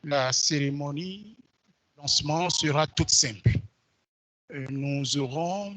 La cérémonie de lancement sera toute simple. Nous aurons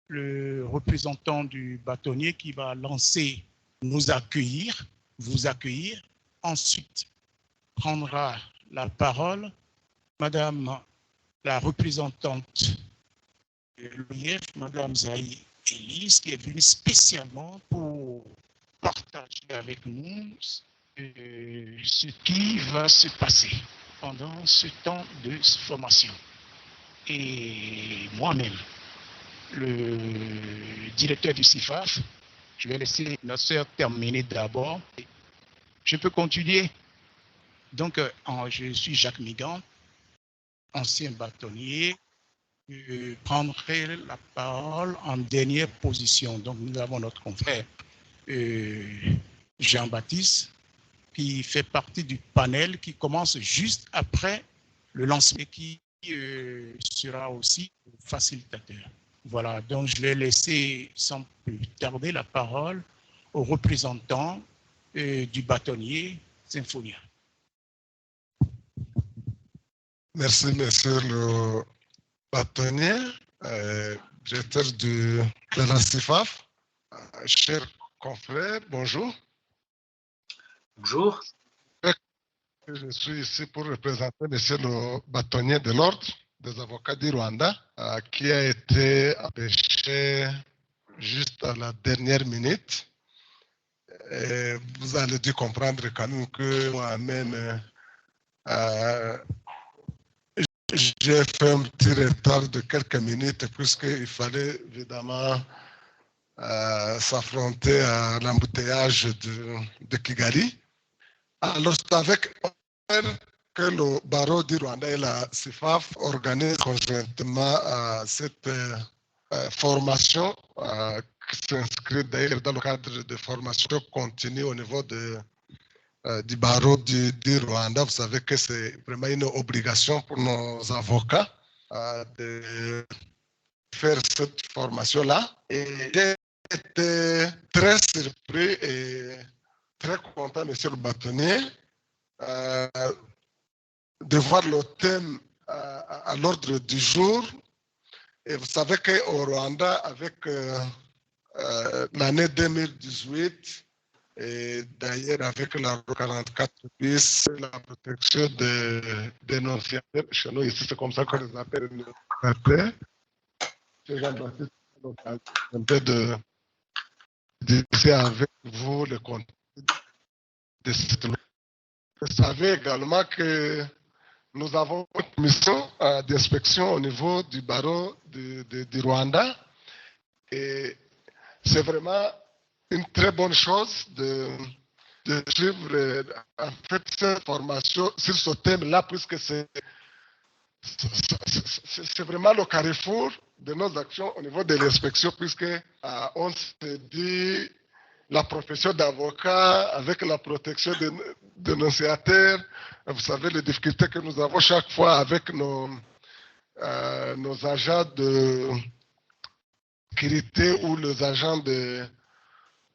le représentant du bâtonnier qui va lancer, nous accueillir, vous accueillir. Ensuite, prendra la parole Madame la représentante de l'OIF, Madame Zaï Elise, qui est venue spécialement pour partager avec nous ce qui va se passer pendant ce temps de formation. Et moi-même, le directeur du CIFAF, je vais laisser notre sœur terminer d'abord. Je peux continuer. Donc, je suis Jacques Migan, ancien bâtonnier. Je prendrai la parole en dernière position. Donc, nous avons notre confrère Jean-Baptiste, qui fait partie du panel qui commence juste après le lancement, qui sera aussi facilitateur. Voilà, donc je vais laisser sans plus tarder la parole au représentant du bâtonnier Symphonia. Merci, monsieur le bâtonnier, directeur de la CIFAF. Chers confrères, bonjour. Bonjour. Je suis ici pour représenter monsieur le bâtonnier de l'ordre des avocats du Rwanda, qui a été empêché juste à la dernière minute. Et vous allez dû comprendre quand même que moi-même, j'ai fait un petit retard de quelques minutes puisqu'il fallait évidemment s'affronter à l'embouteillage de Kigali. Alors, c'est avec que le barreau du Rwanda et la CIFAF organisent conjointement cette formation qui s'inscrit d'ailleurs dans le cadre de formation continue au niveau du barreau du Rwanda. Vous savez que c'est vraiment une obligation pour nos avocats de faire cette formation-là. Et j'ai été très surpris et très content, monsieur le bâtonnier, de voir le thème à l'ordre du jour. Et vous savez qu'au Rwanda, avec l'année 2018, et d'ailleurs avec la 44 bis, la protection des dénonciateurs, chez nous ici c'est comme ça qu'on les appelle, j'ai Jean-Baptiste un peu de discuter avec vous le contenu de cette loi. Vous savez également que nous avons une mission d'inspection au niveau du barreau du Rwanda et c'est vraiment une très bonne chose de suivre en fait cette formation sur ce thème-là puisque c'est vraiment le carrefour de nos actions au niveau de l'inspection puisque on se dit la profession d'avocat avec la protection des dénonciateurs. Vous savez les difficultés que nous avons chaque fois avec nos agents de sécurité ou les agents de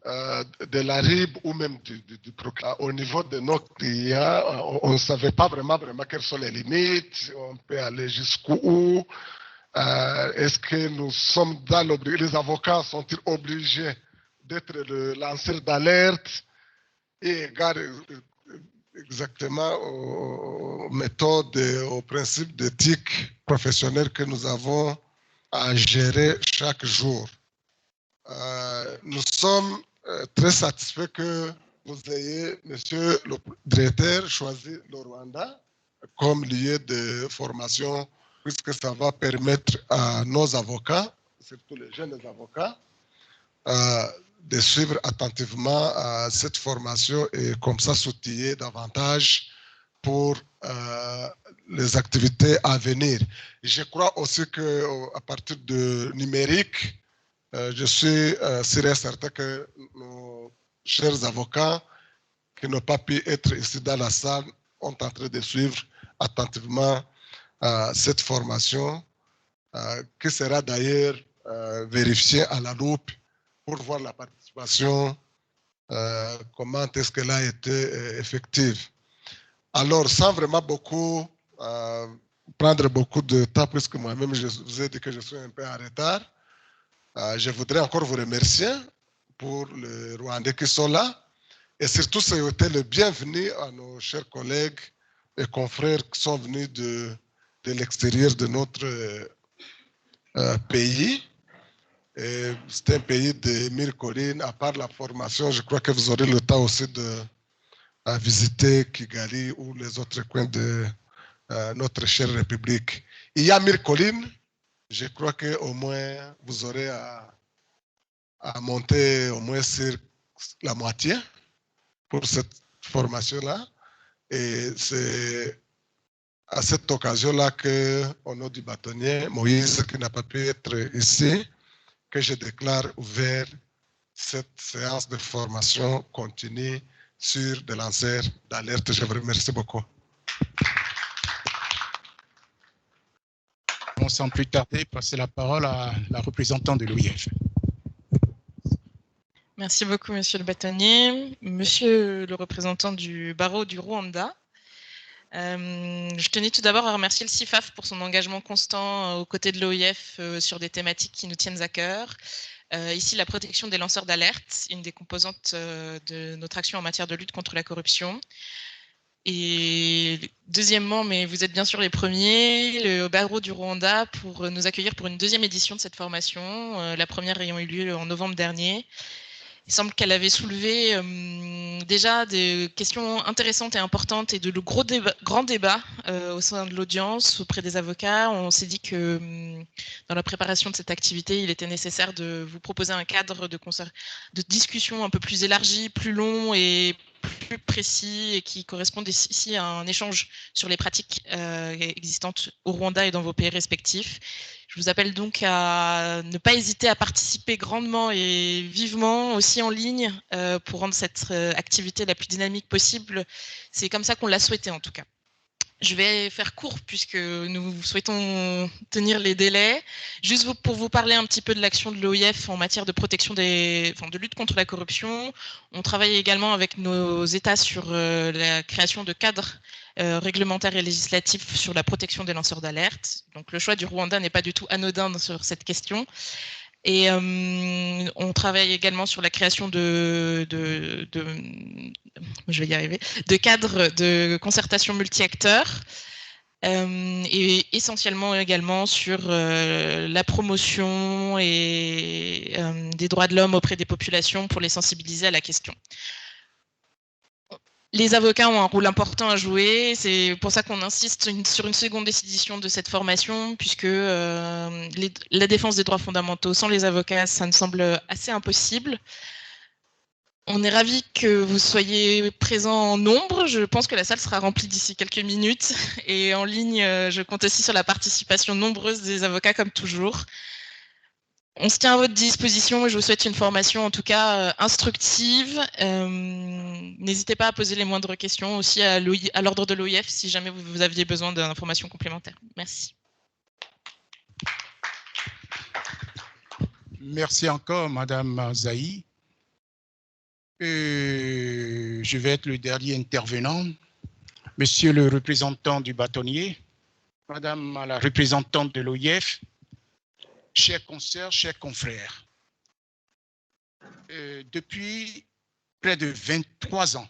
la RIB ou même du procureur. Au niveau de nos clients, on ne savait pas vraiment quelles sont les limites, on peut aller jusqu'où. Est-ce que nous sommes dans l'obligation, les avocats sont-ils obligés d'être le lanceur d'alerte et égard exactement aux méthodes et aux principes d'éthique professionnelle que nous avons à gérer chaque jour. Nous sommes très satisfaits que vous ayez, monsieur le directeur, choisi le Rwanda comme lieu de formation, puisque ça va permettre à nos avocats, surtout les jeunes avocats, de suivre attentivement cette formation et comme ça s'outiller davantage pour les activités à venir. Je crois aussi qu'à partir de numérique, je suis sûr et certain que nos chers avocats qui n'ont pas pu être ici dans la salle ont en train de suivre attentivement cette formation qui sera d'ailleurs vérifiée à la loupe pour voir la participation, comment est-ce qu'elle a été effective. Alors, sans vraiment beaucoup prendre beaucoup de temps, puisque moi-même, je vous ai dit que je suis un peu en retard, je voudrais encore vous remercier pour les Rwandais qui sont là et surtout souhaiter le bienvenu à nos chers collègues et confrères qui sont venus de l'extérieur de notre pays. C'est un pays de 1000 collines. À part la formation, je crois que vous aurez le temps aussi de visiter Kigali ou les autres coins de notre chère République. Il y a 1000 collines. Je crois qu'au moins, vous aurez à monter au moins sur la moitié pour cette formation-là. Et c'est à cette occasion-là qu'au nom du bâtonnier, Moïse, qui n'a pas pu être ici, que je déclare ouvert cette séance de formation continue sur des lanceurs d'alerte. Je vous remercie beaucoup. Sans plus tarder, passer la parole à la représentante de l'OIF. Merci beaucoup, monsieur le bâtonnier. Monsieur le représentant du barreau du Rwanda, je tenais tout d'abord à remercier le CIFAF pour son engagement constant aux côtés de l'OIF sur des thématiques qui nous tiennent à cœur. Ici, la protection des lanceurs d'alerte, une des composantes de notre action en matière de lutte contre la corruption. Et deuxièmement, mais vous êtes bien sûr les premiers, le barreau du Rwanda pour nous accueillir pour une deuxième édition de cette formation, la première ayant eu lieu en novembre dernier. Il semble qu'elle avait soulevé déjà des questions intéressantes et importantes et de grands débats au sein de l'audience auprès des avocats. On s'est dit que dans la préparation de cette activité, il était nécessaire de vous proposer un cadre de discussion un peu plus élargi, plus long et plus précis et qui correspondent ici à un échange sur les pratiques existantes au Rwanda et dans vos pays respectifs. Je vous appelle donc à ne pas hésiter à participer grandement et vivement aussi en ligne pour rendre cette activité la plus dynamique possible. C'est comme ça qu'on l'a souhaité en tout cas. Je vais faire court puisque nous souhaitons tenir les délais. Juste pour vous parler un petit peu de l'action de l'OIF en matière de protection de lutte contre la corruption. On travaille également avec nos États sur la création de cadres réglementaires et législatifs sur la protection des lanceurs d'alerte. Donc le choix du Rwanda n'est pas du tout anodin sur cette question. Et on travaille également sur la création de cadres de concertation multi-acteurs et essentiellement également sur la promotion et des droits de l'homme auprès des populations pour les sensibiliser à la question. Les avocats ont un rôle important à jouer, c'est pour ça qu'on insiste sur une seconde édition de cette formation, puisque la défense des droits fondamentaux sans les avocats, ça me semble assez impossible. On est ravis que vous soyez présents en nombre, je pense que la salle sera remplie d'ici quelques minutes, et en ligne, je compte aussi sur la participation nombreuse des avocats comme toujours. On se tient à votre disposition et je vous souhaite une formation en tout cas instructive. N'hésitez pas à poser les moindres questions aussi à l'ordre de l'OIF si jamais vous aviez besoin d'informations complémentaires. Merci. Merci encore, Madame Zaï. Je vais être le dernier intervenant. Monsieur le représentant du bâtonnier, Madame la représentante de l'OIF, chers consoeurs, chers confrères, depuis près de 23 ans,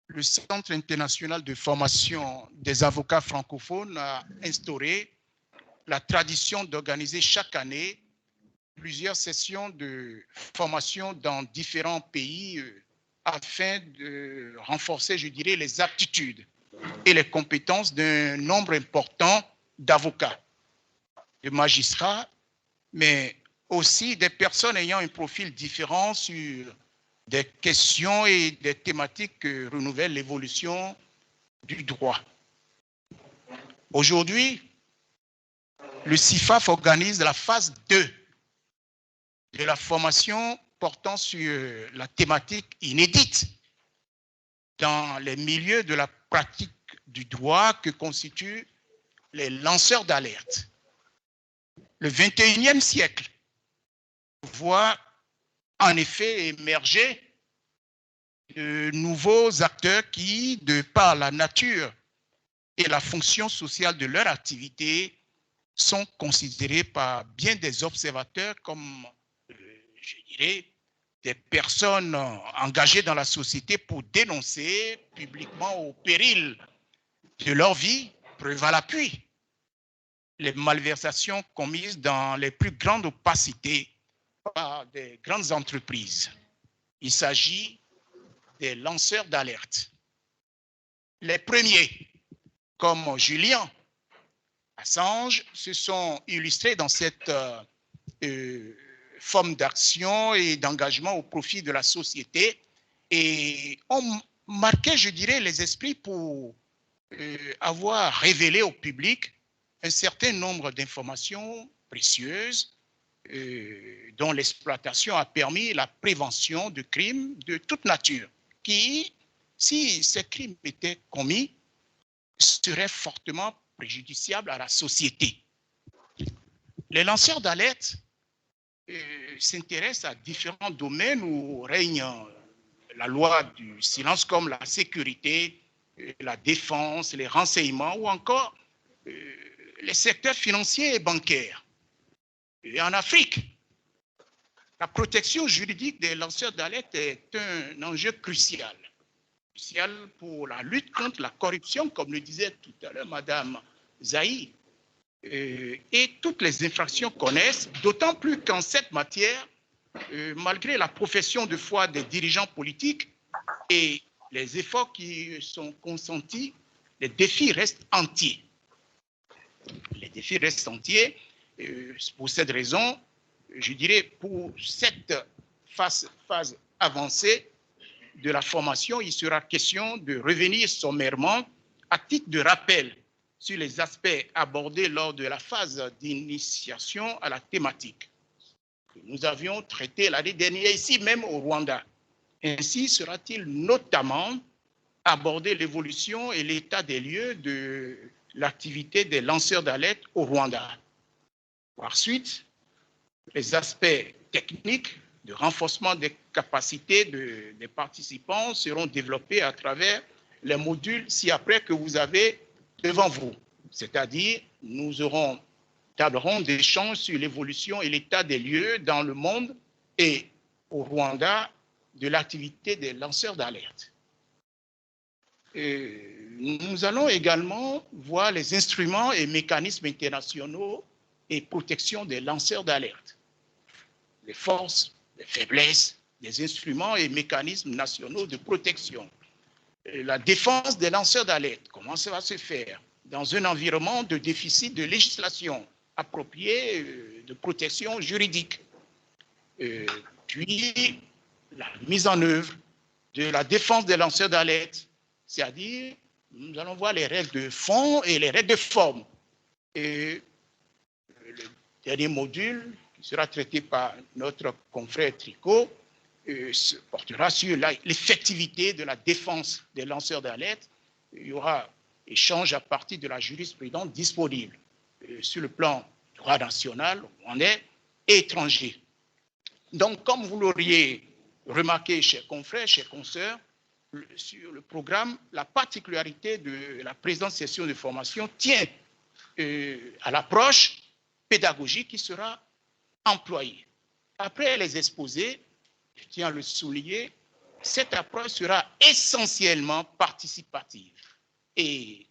le Centre international de formation des avocats francophones a instauré la tradition d'organiser chaque année plusieurs sessions de formation dans différents pays afin de renforcer, je dirais, les aptitudes et les compétences d'un nombre important d'avocats, de magistrats, mais aussi des personnes ayant un profil différent sur des questions et des thématiques que renouvelle l'évolution du droit. Aujourd'hui, le CIFAF organise la phase 2 de la formation portant sur la thématique inédite dans les milieux de la pratique du droit que constituent les lanceurs d'alerte. Le 21e siècle voit en effet émerger de nouveaux acteurs qui, de par la nature et la fonction sociale de leur activité, sont considérés par bien des observateurs comme, je dirais, des personnes engagées dans la société pour dénoncer publiquement au péril de leur vie, preuve à l'appui, les malversations commises dans les plus grandes opacités par des grandes entreprises. Il s'agit des lanceurs d'alerte. Les premiers, comme Julian Assange, se sont illustrés dans cette forme d'action et d'engagement au profit de la société et ont marqué, je dirais, les esprits pour avoir révélé au public un certain nombre d'informations précieuses dont l'exploitation a permis la prévention de crimes de toute nature qui, si ces crimes étaient commis, seraient fortement préjudiciables à la société. Les lanceurs d'alerte s'intéressent à différents domaines où règne la loi du silence comme la sécurité, la défense, les renseignements ou encore les secteurs financiers et bancaires. Et en Afrique, la protection juridique des lanceurs d'alerte est un enjeu crucial pour la lutte contre la corruption, comme le disait tout à l'heure Madame Zaï, et toutes les infractions connaissent, d'autant plus qu'en cette matière, malgré la profession de foi des dirigeants politiques et les efforts qui sont consentis, les défis restent entiers. Les défis restent entiers. Pour cette raison, je dirais, pour cette phase avancée de la formation, il sera question de revenir sommairement à titre de rappel sur les aspects abordés lors de la phase d'initiation à la thématique que nous avions traité l'année dernière ici même au Rwanda. Ainsi sera-t-il notamment abordé l'évolution et l'état des lieux de l'activité des lanceurs d'alerte au Rwanda. Par suite, les aspects techniques de renforcement des capacités des participants seront développés à travers les modules ci-après que vous avez devant vous. C'est-à-dire, nous aurons table ronde d'échange sur l'évolution et l'état des lieux dans le monde et au Rwanda de l'activité des lanceurs d'alerte. Nous allons également voir les instruments et mécanismes internationaux et protection des lanceurs d'alerte, les forces, les faiblesses, des instruments et mécanismes nationaux de protection. La défense des lanceurs d'alerte, comment ça va se faire dans un environnement de déficit de législation appropriée de protection juridique. Puis la mise en œuvre de la défense des lanceurs d'alerte, c'est-à-dire nous allons voir les règles de fond et les règles de forme. Et le dernier module qui sera traité par notre confrère Tricot se portera sur l'effectivité de la défense des lanceurs d'alerte. Il y aura échange à partir de la jurisprudence disponible sur le plan droit national, rwandais et étranger. Donc, comme vous l'auriez remarqué, chers confrères, chers consoeurs, sur le programme, la particularité de la présente session de formation tient à l'approche pédagogique qui sera employée. Après les exposés, je tiens à le souligner, cette approche sera essentiellement participative et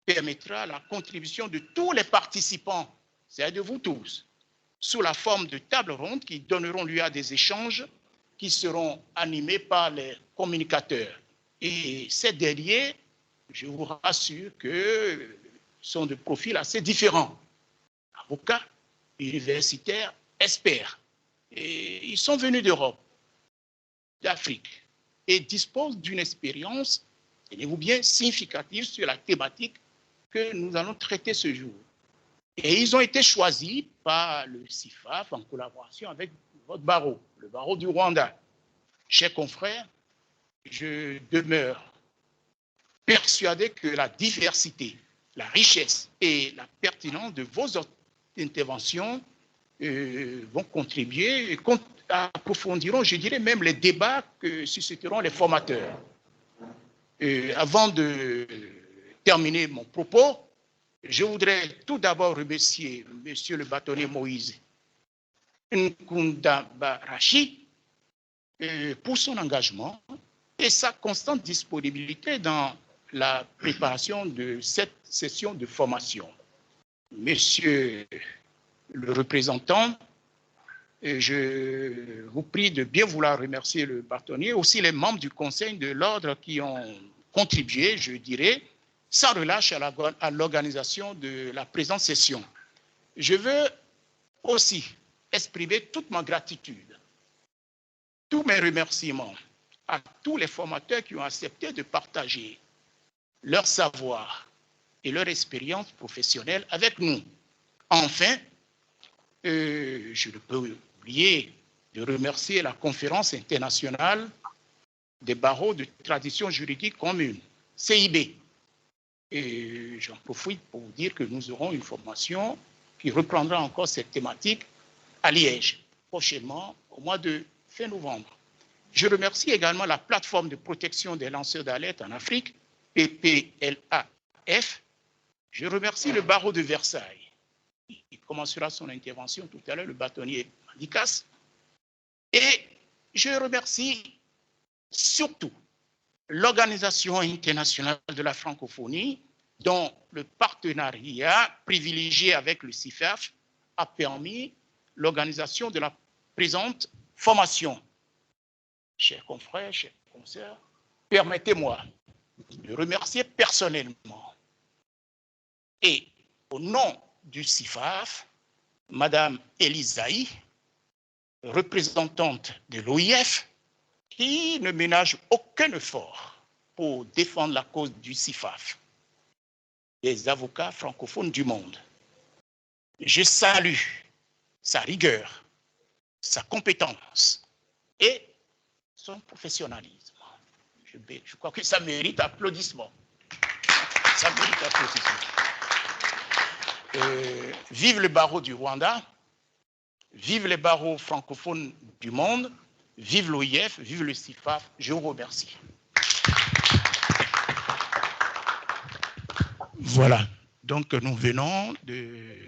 permettra la contribution de tous les participants, c'est-à-dire de vous tous, sous la forme de tables rondes qui donneront lieu à des échanges qui seront animés par les communicateurs. Et ces derniers, je vous rassure que sont de profils assez différents. Avocats, universitaires, experts. Et ils sont venus d'Europe, d'Afrique, et disposent d'une expérience, tenez-vous bien, significative sur la thématique que nous allons traiter ce jour. Et ils ont été choisis par le CIFAF en collaboration avec votre barreau, le barreau du Rwanda. Chers confrères, je demeure persuadé que la diversité, la richesse et la pertinence de vos interventions vont contribuer approfondirons, je dirais même les débats que susciteront les formateurs. Avant de terminer mon propos, je voudrais tout d'abord remercier Monsieur le bâtonnier Moïse Nkunda Barachi pour son engagement et sa constante disponibilité dans la préparation de cette session de formation. Monsieur le représentant, je vous prie de bien vouloir remercier le bâtonnier, aussi les membres du Conseil de l'Ordre qui ont contribué, je dirais, sans relâche à l'organisation de la présente session. Je veux aussi exprimer toute ma gratitude, tous mes remerciements à tous les formateurs qui ont accepté de partager leur savoir et leur expérience professionnelle avec nous. Enfin, je ne peux oublier de remercier la Conférence internationale des barreaux de tradition juridique commune, CIB. Et j'en profite pour vous dire que nous aurons une formation qui reprendra encore cette thématique à Liège, prochainement au mois de fin novembre. Je remercie également la plateforme de protection des lanceurs d'alerte en Afrique, PPLAF. Je remercie le barreau de Versailles. Il commencera son intervention tout à l'heure, le bâtonnier Mandikas. Et je remercie surtout l'Organisation internationale de la francophonie, dont le partenariat privilégié avec le CIFAF a permis l'organisation de la présente formation. Chers confrères, chers consoeurs, permettez-moi de remercier personnellement et au nom du CIFAF, Madame Elisaï, représentante de l'OIF, qui ne ménage aucun effort pour défendre la cause du CIFAF, des avocats francophones du monde. Je salue sa rigueur, sa compétence et son professionnalisme. Je crois que ça mérite applaudissement. Ça mérite applaudissement. Vive le barreau du Rwanda, vive les barreaux francophones du monde, vive l'OIF, vive le CIFAF. Je vous remercie. Voilà, donc nous venons de